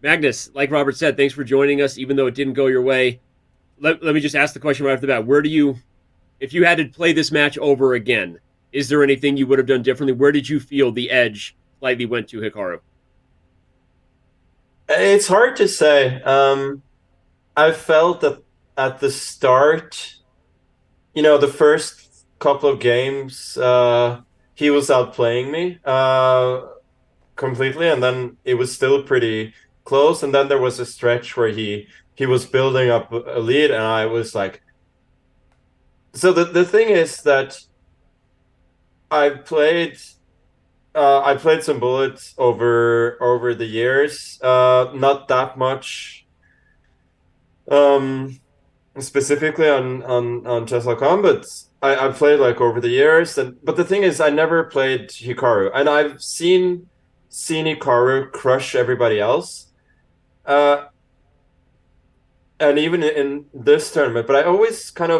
Magnus, like Robert said, thanks for joining us, even though it didn't go your way. Let me just ask the question right off the bat. Where do you, if you had to play this match over again, is there anything you would have done differently? Where did you feel the edge slightly went to Hikaru? It's hard to say. I felt that at the start, the first couple of games, he was outplaying me completely, and then it was still pretty close. And then there was a stretch where he was building up a lead, and I was like, so the thing is that I played. I played some bullets over the years, not that much. Um, Specifically on chess.com, but I played like over the years. And but the thing is, I never played Hikaru, and I've seen Hikaru crush everybody else, uh, and even in this tournament. But I always kind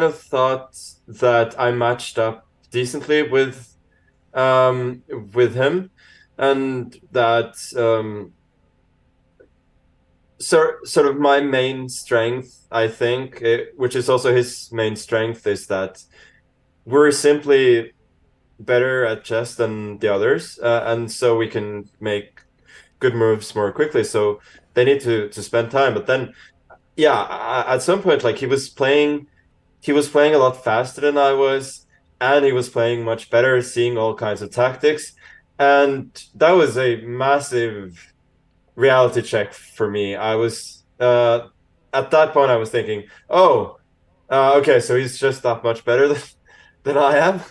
of thought that I matched up decently with him, and that sort of my main strength, I think, which is also his main strength, is that we're simply better at chess than the others, and so we can make good moves more quickly. So they need to spend time. But then, yeah, at some point, like he was playing a lot faster than I was, and he was playing much better, seeing all kinds of tactics, and that was a massive reality check for me. I was at that point I was thinking, oh, okay, so he's just that much better than I am.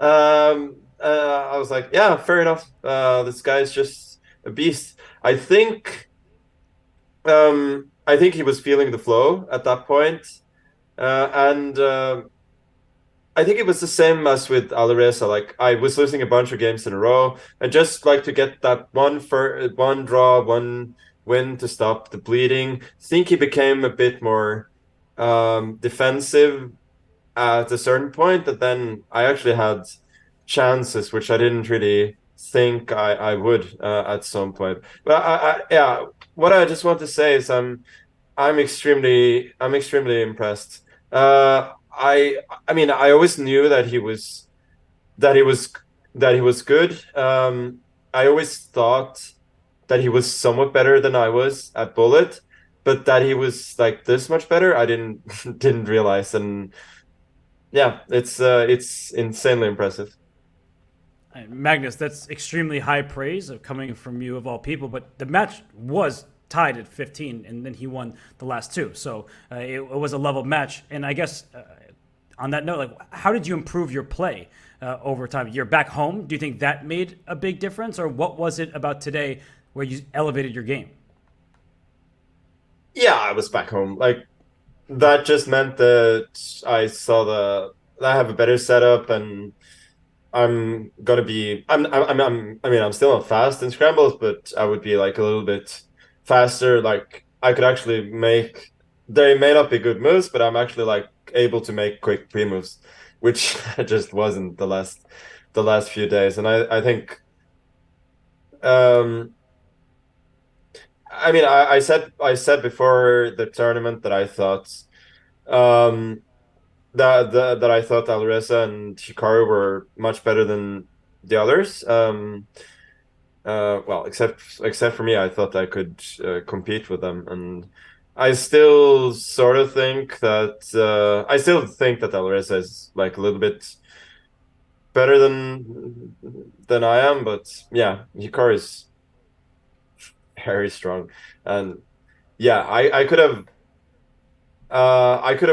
I was like, yeah, fair enough. This guy's just a beast. I think he was feeling the flow at that point, and I think it was the same as with Alireza. Like I was losing a bunch of games in a row, and just like to get that one draw, one win to stop the bleeding. I think he became a bit more defensive at a certain point. That then I actually had chances which I didn't really think I would at some point. But yeah, what I just want to say is I'm extremely impressed. I mean, I always knew that he was that he was good. I always thought that he was somewhat better than I was at Bullet, but that he was like this much better, I didn't didn't realize. And yeah, it's insanely impressive. Magnus, that's extremely high praise of coming from you of all people. But the match was tied at 15, and then he won the last two. So it was a level match. And I guess on that note, like, how did you improve your play over time? You're back home. Do you think that made a big difference, or what was it about today where you elevated your game? Yeah, I was back home. Like that just meant that I have a better setup, and I'm gonna be I mean I'm still not fast in scrambles, but I would be like a little bit faster. Like I could actually make they may not be good moves, but I'm actually like able to make quick pre moves, which I just wasn't the last few days. And I think um I mean I said before the tournament that I thought um that I thought Alireza and Hikaru were much better than the others. Well, except for me, I thought I could compete with them, and I still think that Alireza is like a little bit better than I am. But yeah, Hikaru is very strong, and yeah, I could have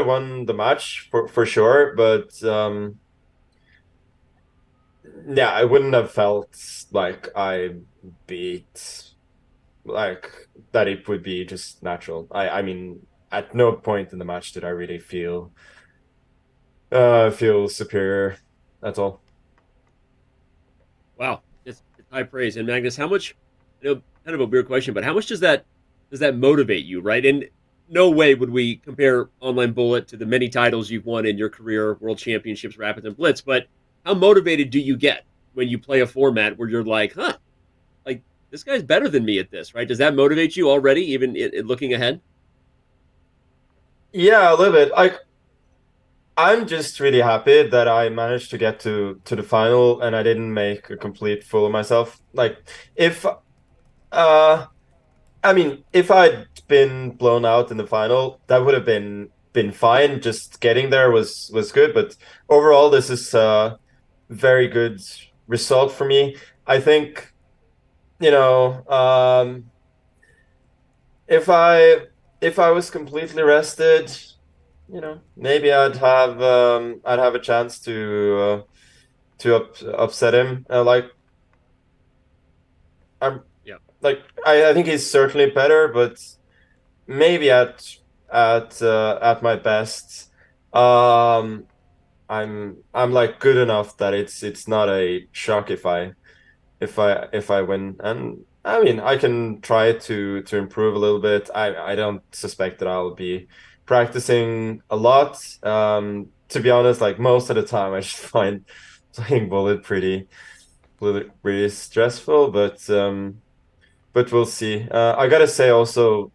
won the match for sure, but yeah, I wouldn't have felt like I beat like that. It would be just natural. I mean, at no point in the match did I really feel superior at all. Wow, it's high praise. And Magnus, how much? Kind of a weird question, but how much does that motivate you? Right? And no way would we compare Online Bullet to the many titles you've won in your career, World Championships, Rapids, and Blitz. But how motivated do you get when you play a format where you're like, huh? Like this guy's better than me at this, right? Does that motivate you already, even in looking ahead? Yeah, a little bit. I'm just really happy that I managed to get to the final and I didn't make a complete fool of myself. Like if I mean, if I'd been blown out in the final, that would have been fine. Just getting there was good, but overall, this is a very good result for me. I think, you know, if I was completely rested, maybe I'd have a chance to upset him. I'm Yeah. I think he's certainly better, but maybe at my best, I'm like good enough that it's not a shock if I win. And I mean, I can try to improve a little bit. I don't suspect that I'll be practicing a lot. To be honest, like most of the time, I just find playing bullet pretty stressful. But we'll see. I gotta say also,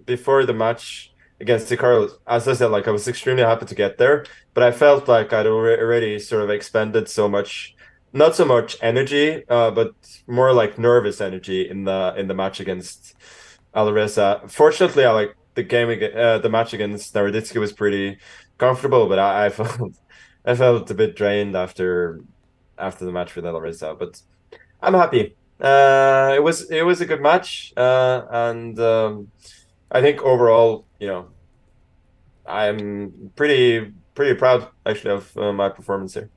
before the match against Hikaru, as I said, like I was extremely happy to get there, but I felt like I'd already sort of expended so much, not so much energy, but more like nervous energy in the match against Alireza. Fortunately, I like the match against Naroditsky was pretty comfortable, but I felt a bit drained after the match with Alireza, but I'm happy. It was a good match, and I think overall, I'm pretty proud actually of my performance here.